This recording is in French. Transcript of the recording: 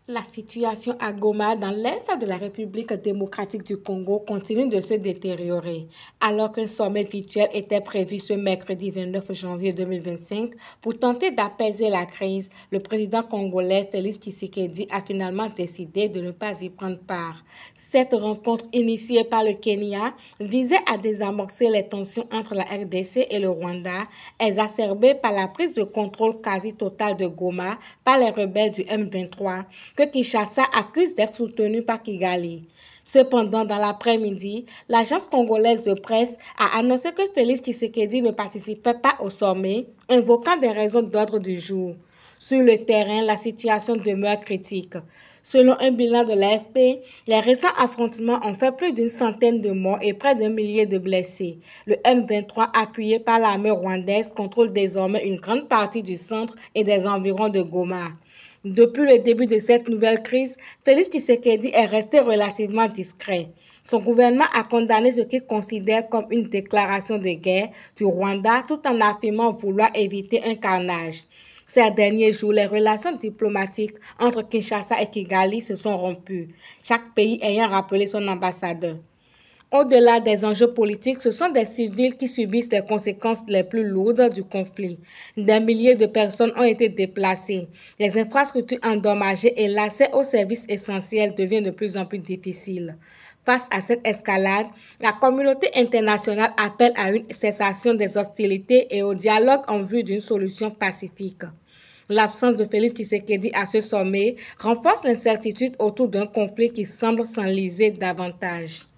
La situation à Goma, dans l'est de la République démocratique du Congo, continue de se détériorer. Alors qu'un sommet virtuel était prévu ce mercredi 29 janvier 2025 pour tenter d'apaiser la crise, le président congolais Félix Tshisekedi a finalement décidé de ne pas y prendre part. Cette rencontre initiée par le Kenya visait à désamorcer les tensions entre la RDC et le Rwanda, exacerbées par la prise de contrôle quasi totale de Goma par les rebelles du M23 que Kinshasa accuse d'être soutenu par Kigali. Cependant, dans l'après-midi, l'agence congolaise de presse a annoncé que Félix Tshisekedi ne participait pas au sommet, invoquant des raisons d'ordre du jour. Sur le terrain, la situation demeure critique. Selon un bilan de l'AFP, les récents affrontements ont fait plus d'une centaine de morts et près d'un millier de blessés. Le M23, appuyé par l'armée rwandaise, contrôle désormais une grande partie du centre et des environs de Goma. Depuis le début de cette nouvelle crise, Félix Tshisekedi est resté relativement discret. Son gouvernement a condamné ce qu'il considère comme une déclaration de guerre du Rwanda tout en affirmant vouloir éviter un carnage. Ces derniers jours, les relations diplomatiques entre Kinshasa et Kigali se sont rompues, chaque pays ayant rappelé son ambassadeur. Au-delà des enjeux politiques, ce sont des civils qui subissent les conséquences les plus lourdes du conflit. Des milliers de personnes ont été déplacées. Les infrastructures endommagées et l'accès aux services essentiels devient de plus en plus difficile. Face à cette escalade, la communauté internationale appelle à une cessation des hostilités et au dialogue en vue d'une solution pacifique. L'absence de Félix Tshisekedi à ce sommet renforce l'incertitude autour d'un conflit qui semble s'enliser davantage.